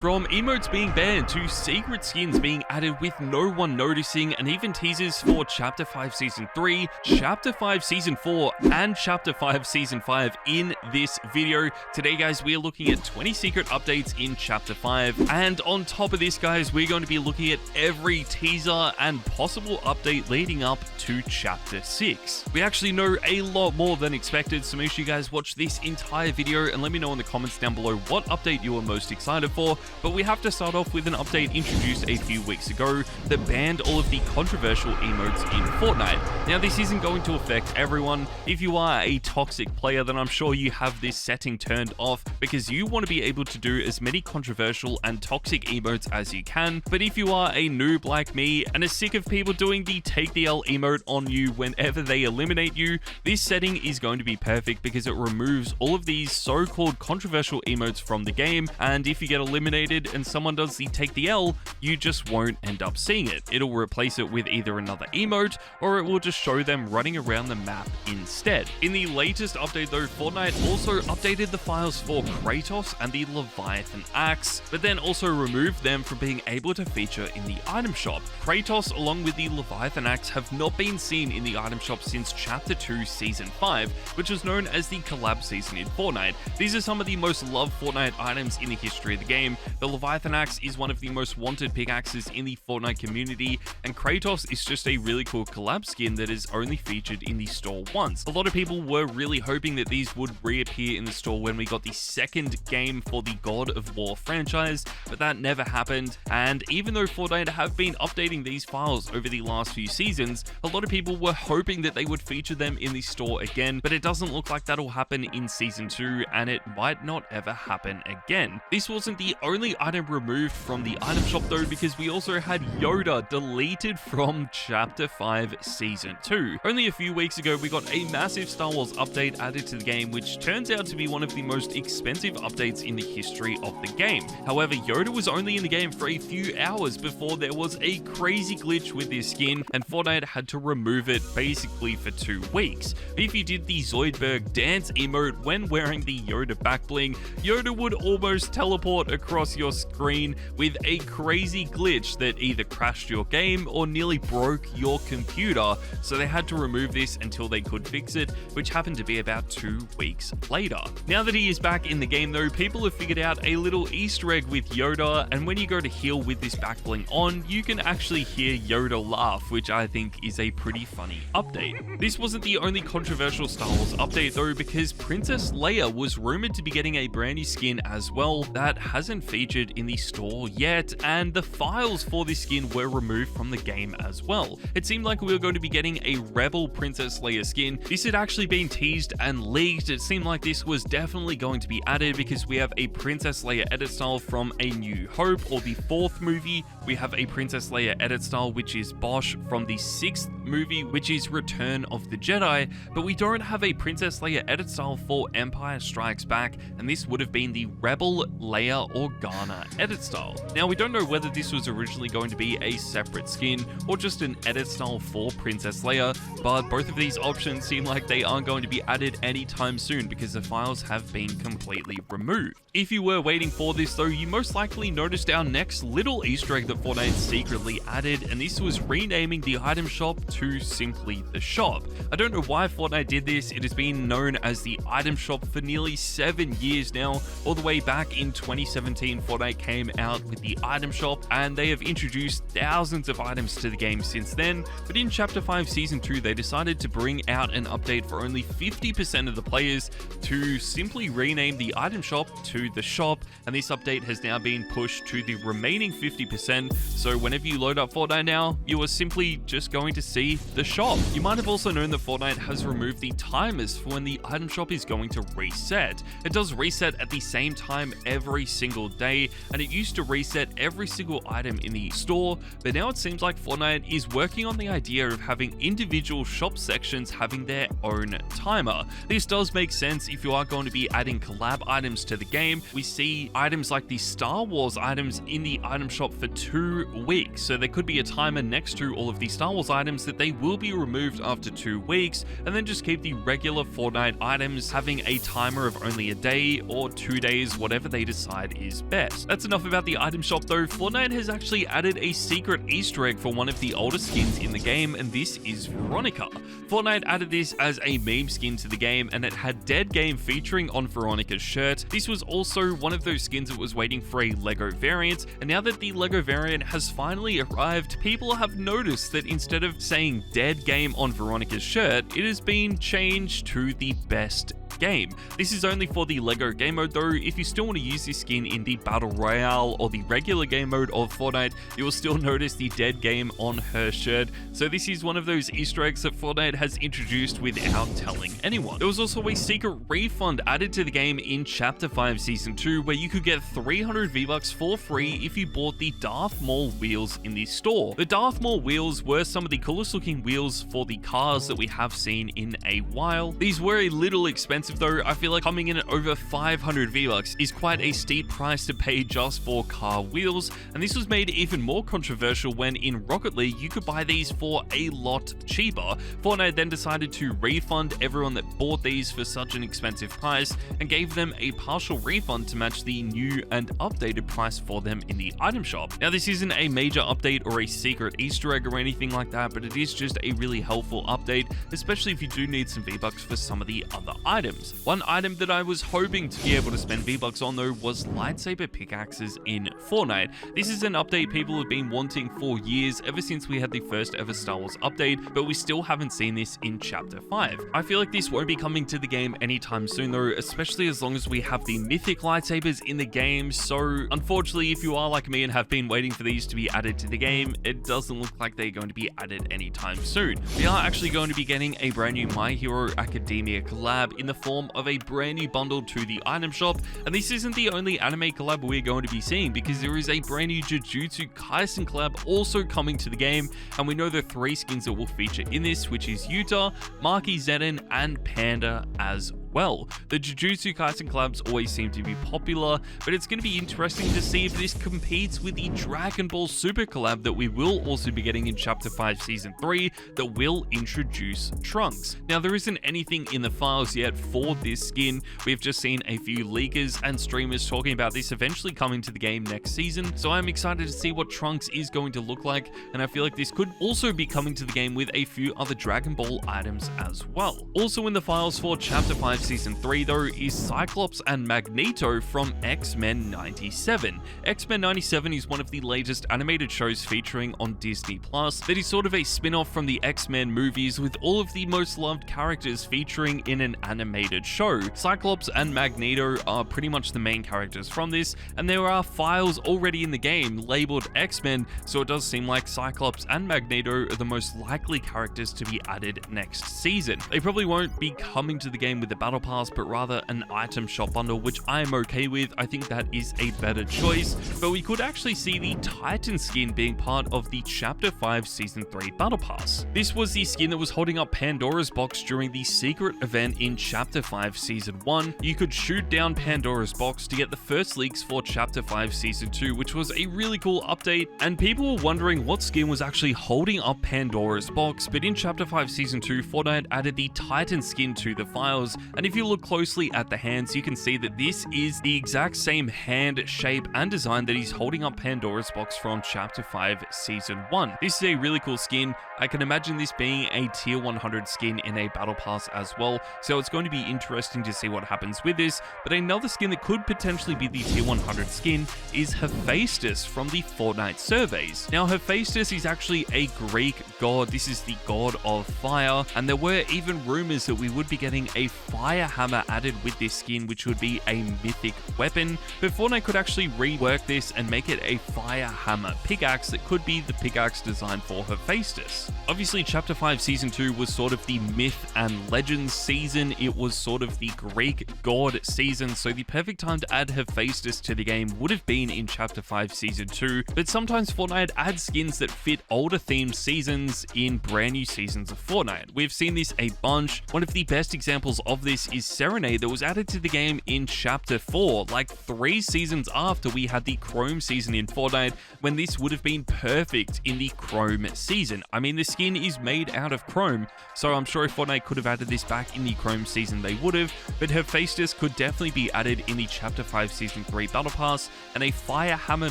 From emotes being banned to secret skins being added with no one noticing, and even teasers for Chapter 5 Season 3, Chapter 5 Season 4, and Chapter 5 Season 5 in this video. Today, guys, we are looking at 20 secret updates in Chapter 5, and on top of this, guys, we're going to be looking at every teaser and possible update leading up to Chapter 6. We actually know a lot more than expected, so make sure you guys watch this entire video and let me know in the comments down below what update you are most excited for. But we have to start off with an update introduced a few weeks ago that banned all of the controversial emotes in Fortnite. Now, this isn't going to affect everyone. If you are a toxic player, then I'm sure you have this setting turned off because you want to be able to do as many controversial and toxic emotes as you can. But if you are a noob like me and are sick of people doing the take the L emote on you whenever they eliminate you, this setting is going to be perfect because it removes all of these so-called controversial emotes from the game, and if you get eliminated and someone does the take the L, you just won't end up seeing it. It'll replace it with either another emote or it will just show them running around the map instead. In the latest update though, Fortnite also updated the files for Kratos and the Leviathan axe, but then also removed them from being able to feature in the item shop. Kratos along with the Leviathan axe have not been seen in the item shop since Chapter 2 Season 5, which was known as the collab season in Fortnite. These are some of the most loved Fortnite items in the history of the game. The Leviathan axe is one of the most wanted pickaxes in the Fortnite community, and Kratos is just a really cool collab skin that is only featured in the store once. A lot of people were really hoping that these would reappear in the store when we got the second game for the God of War franchise, but that never happened. And even though Fortnite have been updating these files over the last few seasons, a lot of people were hoping that they would feature them in the store again, but it doesn't look like that'll happen in Season 2, and it might not ever happen again. This wasn't the only item removed from the item shop though, because we also had Yoda deleted from Chapter 5 Season 2. Only a few weeks ago, we got a massive Star Wars update added to the game, which turns out to be one of the most expensive updates in the history of the game. However, Yoda was only in the game for a few hours before there was a crazy glitch with this skin, and Fortnite had to remove it basically for 2 weeks. If you did the Zoidberg dance emote when wearing the Yoda back bling, Yoda would almost teleport across your screen with a crazy glitch that either crashed your game or nearly broke your computer, so they had to remove this until they could fix it, which happened to be about 2 weeks later. Now that he is back in the game though, people have figured out a little Easter egg with Yoda, and when you go to heal with this back bling on, you can actually hear Yoda laugh, which I think is a pretty funny update. This wasn't the only controversial Star Wars update though, because Princess Leia was rumored to be getting a brand new skin as well that hasn't featured in the store yet, and the files for this skin were removed from the game as well. It seemed like we were going to be getting a Rebel Princess Leia skin. This had actually been teased and leaked. It seemed like this was definitely going to be added because we have a Princess Leia edit style from A New Hope, or the 4th movie. We have a Princess Leia edit style which is Bosch from the 6th movie, which is Return of the Jedi, but we don't have a Princess Leia edit style for Empire Strikes Back, and this would have been the Rebel Leia Organa edit style. Now, we don't know whether this was originally going to be a separate skin or just an edit style for Princess Leia, but both of these options seem like they aren't going to be added anytime soon because the files have been completely removed. If you were waiting for this though, you most likely noticed our next little Easter egg that Fortnite secretly added, and this was renaming the item shop to simply the shop. I don't know why Fortnite did this. It has been known as the item shop for nearly 7 years now. All the way back in 2017, Fortnite came out with the item shop, and they have introduced thousands of items to the game since then. But in Chapter 5 Season 2, they decided to bring out an update for only 50% of the players to simply rename the item shop to the shop, and this update has now been pushed to the remaining 50%, so whenever you load up Fortnite now, you are simply just going to see the shop. You might have also known that Fortnite has removed the timers for when the item shop is going to reset. It does reset at the same time every single day, and it used to reset every single item in the store, but now it seems like Fortnite is working on the idea of having individual shop sections having their own timer. This does make sense if you are going to be adding collab items to the game. We see items like the Star Wars items in the item shop for 2 weeks, so there could be a timer next to all of the Star Wars items that that they will be removed after 2 weeks, and then just keep the regular Fortnite items having a timer of only a day or 2 days, whatever they decide is best. That's enough about the item shop though. Fortnite has actually added a secret Easter egg for one of the older skins in the game, and this is Veronika. Fortnite added this as a meme skin to the game, and it had Dead Game featuring on Veronika's shirt. This was also one of those skins that was waiting for a LEGO variant, and now that the LEGO variant has finally arrived, people have noticed that instead of saying Dead Game on Veronika's shirt, it has been changed to the best game. This is only for the LEGO game mode though. If you still want to use this skin in the Battle Royale or the regular game mode of Fortnite, you will still notice the Dead Game on her shirt. So this is one of those Easter eggs that Fortnite has introduced without telling anyone. There was also a secret refund added to the game in Chapter 5 Season 2 where you could get 300 V-Bucks for free if you bought the Darth Maul wheels in the store. The Darth Maul wheels were some of the coolest looking wheels for the cars that we have seen in a while. These were a little expensive though. I feel like coming in at over 500 V-Bucks is quite a steep price to pay just for car wheels, and this was made even more controversial when in Rocket League you could buy these for a lot cheaper. Fortnite then decided to refund everyone that bought these for such an expensive price and gave them a partial refund to match the new and updated price for them in the item shop. Now this isn't a major update or a secret Easter egg or anything like that, but it is just a really helpful update, especially if you do need some V-Bucks for some of the other items. One item that I was hoping to be able to spend V-Bucks on though was lightsaber pickaxes in Fortnite. This is an update people have been wanting for years, ever since we had the first ever Star Wars update, but we still haven't seen this in Chapter 5. I feel like this won't be coming to the game anytime soon though, especially as long as we have the mythic lightsabers in the game, so unfortunately if you are like me and have been waiting for these to be added to the game, it doesn't look like they're going to be added anytime soon. We are actually going to be getting a brand new My Hero Academia collab in the form of a brand new bundle to the item shop, and this isn't the only anime collab we're going to be seeing, because there is a brand new Jujutsu Kaisen collab also coming to the game, and we know the 3 skins that will feature in this, which is Yuta, Maki Zeden, and Panda as well. The Jujutsu Kaisen collabs always seem to be popular, but it's going to be interesting to see if this competes with the Dragon Ball Super collab that we will also be getting in Chapter 5 Season 3 that will introduce Trunks. Now there isn't anything in the files yet for this skin. We've just seen a few leakers and streamers talking about this eventually coming to the game next season, so I'm excited to see what Trunks is going to look like, and I feel like this could also be coming to the game with a few other Dragon Ball items as well. Also in the files for Chapter 5 Season 3 though is Cyclops and Magneto from X-Men 97. X-Men 97 is one of the latest animated shows featuring on Disney Plus that is sort of a spin-off from the X-Men movies, with all of the most loved characters featuring in an animated show. Cyclops and Magneto are pretty much the main characters from this, and there are files already in the game labeled X-Men, so it does seem like Cyclops and Magneto are the most likely characters to be added next season. They probably won't be coming to the game with the Battle Pass, but rather an item shop bundle, which I am okay with. I think that is a better choice, but we could actually see the Titan skin being part of the Chapter 5 Season 3 Battle Pass. This was the skin that was holding up Pandora's box during the secret event in Chapter 5 Season 1. You could shoot down Pandora's box to get the first leaks for Chapter 5 Season 2, which was a really cool update, and people were wondering what skin was actually holding up Pandora's box, but in Chapter 5 Season 2, Fortnite added the Titan skin to the files, and if you look closely at the hands, you can see that this is the exact same hand shape and design that he's holding up Pandora's box from Chapter 5 Season 1. This is a really cool skin. I can imagine this being a tier 100 skin in a battle pass as well, so it's going to be interesting to see what happens with this. But another skin that could potentially be the tier 100 skin is Hephaestus from the Fortnite surveys. Now Hephaestus is actually a Greek god. This is the god of fire, and there were even rumors that we would be getting a fire hammer added with this skin, which would be a mythic weapon, but Fortnite could actually rework this and make it a fire hammer pickaxe that could be the pickaxe designed for Hephaestus. Obviously Chapter 5 Season 2 was sort of the myth and legends season. It was sort of the Greek god season, so the perfect time to add Hephaestus to the game would have been in Chapter 5 Season 2, but sometimes Fortnite adds skins that fit older themed seasons in brand new seasons of Fortnite. We've seen this a bunch. One of the best examples of this this is Serenade that was added to the game in Chapter 4, like 3 seasons after we had the Chrome season in Fortnite, when this would have been perfect in the Chrome season. I mean, the skin is made out of Chrome, so I'm sure if Fortnite could have added this back in the Chrome season, they would have, but Hephaestus could definitely be added in the Chapter 5 Season 3 Battle Pass, and a Fire Hammer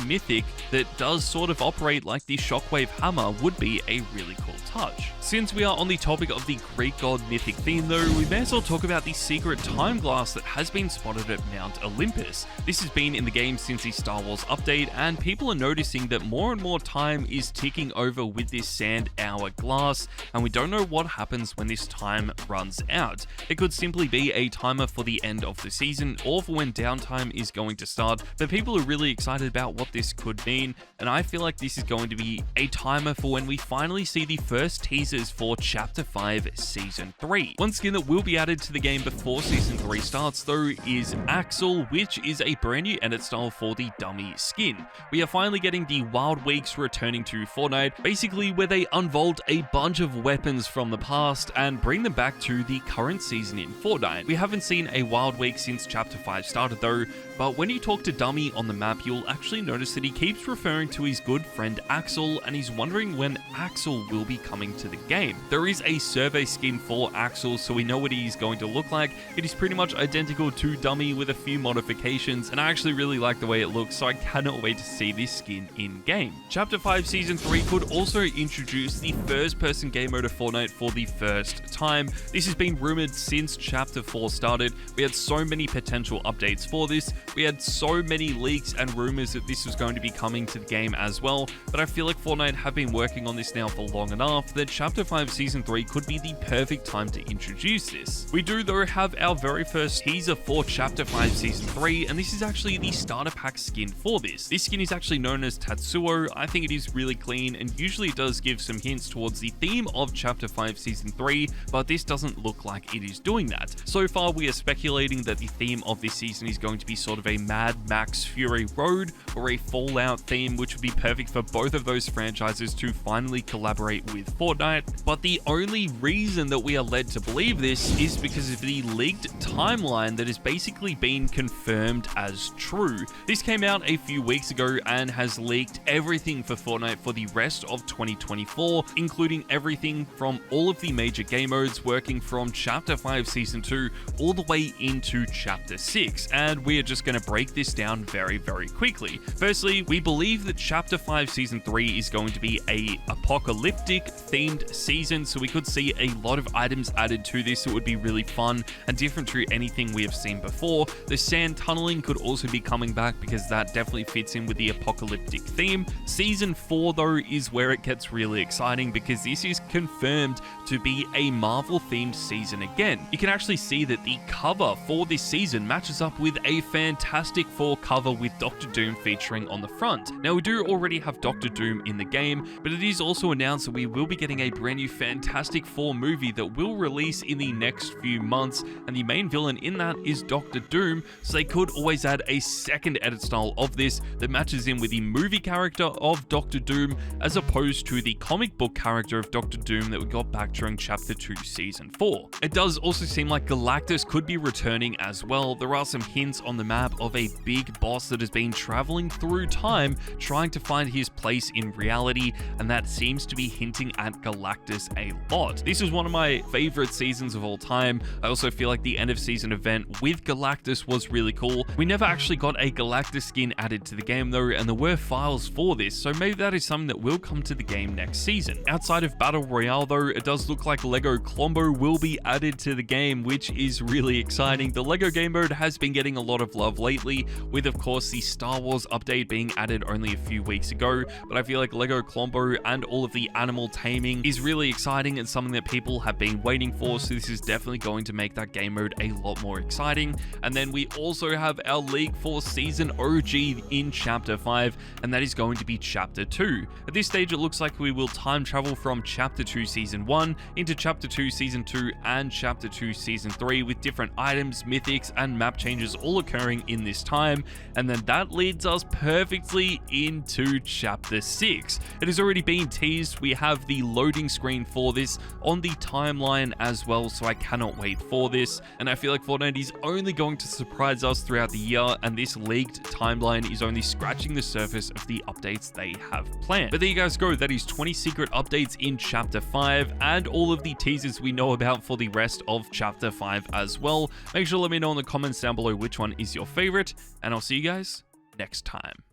Mythic that does sort of operate like the Shockwave Hammer would be a really cool touch. Since we are on the topic of the Greek god mythic theme though, we may as well talk about the secret time glass that has been spotted at Mount Olympus. This has been in the game since the Star Wars update, and people are noticing that more and more time is ticking over with this sand hourglass, and we don't know what happens when this time runs out. It could simply be a timer for the end of the season or for when downtime is going to start, but people are really excited about what this could mean, and I feel like this is going to be a timer for when we finally see the first teasers for Chapter 5 Season 3. One skin that will be added to the game before Season 3 starts though is Axel, which is a brand new edit style for the dummy skin. We are finally getting the Wild Weeks returning to Fortnite, basically where they unfold a bunch of weapons from the past and bring them back to the current season in Fortnite. We haven't seen a Wild Week since Chapter 5 started though, but when you talk to Dummy on the map, you'll actually notice that he keeps referring to his good friend Axel, and he's wondering when Axel will be coming to the game. There is a survey skin for Axel, so we know what he's going to look like. It is pretty much identical to Dummy with a few modifications, and I actually really like the way it looks, so I cannot wait to see this skin in game. Chapter 5 Season 3 could also introduce the first-person game mode of Fortnite for the first time. This has been rumored since Chapter 4 started. We had so many potential updates for this. We had so many leaks and rumors that this was going to be coming to the game as well, but I feel like Fortnite have been working on this now for long enough that Chapter 5 Season 3 could be the perfect time to introduce this. We do though have our very first teaser for Chapter 5 Season 3, and this is actually the starter pack skin for this. This skin is actually known as Tatsuo. I think it is really clean, and usually it does give some hints towards the theme of Chapter 5 Season 3, but this doesn't look like it is doing that. So far we are speculating that the theme of this season is going to be sort of a Mad Max Fury Road or a Fallout theme, which would be perfect for both of those franchises to finally collaborate with Fortnite. But the only reason that we are led to believe this is because of the leaked timeline that has basically been confirmed as true. This came out a few weeks ago and has leaked everything for Fortnite for the rest of 2024, including everything from all of the major game modes, working from Chapter 5 Season 2 all the way into Chapter 6, and we are just going to break this down very quickly. Firstly, we believe that Chapter 5 Season 3 is going to be a apocalyptic themed season, so we could see a lot of items added to this that would be really fun and different to anything we have seen before. The sand tunneling could also be coming back because that definitely fits in with the apocalyptic theme. Season 4 though is where it gets really exciting because this is confirmed to be a Marvel themed season again. You can actually see that the cover for this season matches up with a Fantastic Four cover with Dr. Doom featuring on the front. Now we do already have Dr. Doom in the game, but it is also announced that we will be getting a brand new Fantastic Four movie that will release in the next few months, and the main villain in that is Dr. Doom, so they could always add a second edit style of this that matches in with the movie character of Dr. Doom as opposed to the comic book character of Dr. Doom that we got back during Chapter 2 Season 4. It does also seem like Galactus could be returning as well. There are some hints on the map of a big boss that has been traveling through time trying to find his place in reality, and that seems to be hinting at Galactus a lot. This is one of my favorite seasons of all time. I also feel like the end of season event with Galactus was really cool. We never actually got a Galactus skin added to the game though, and there were files for this, so maybe that is something that will come to the game next season. Outside of Battle Royale though, it does look like Lego Klombo will be added to the game, which is really exciting. The Lego game mode has been getting a lot of love lately, with of course the Star Wars update being added only a few weeks ago, but I feel like Lego Klombo and all of the animal taming is really exciting and something that people have been waiting for, so this is definitely going to make that game mode a lot more exciting. And then we also have our League 4 Season OG in Chapter 5, and that is going to be Chapter 2. At this stage, it looks like we will time travel from Chapter 2 Season 1 into Chapter 2 Season 2 and Chapter 2 Season 3, with different items, mythics, and map changes all occurring during in this time. And then that leads us perfectly into Chapter 6. It has already been teased. We have the loading screen for this on the timeline as well, so I cannot wait for this. And I feel like Fortnite is only going to surprise us throughout the year, and this leaked timeline is only scratching the surface of the updates they have planned. But there you guys go. That is 20 secret updates in Chapter 5 and all of the teasers we know about for the rest of Chapter 5 as well. Make sure to let me know in the comments down below which one is your favorite, and I'll see you guys next time.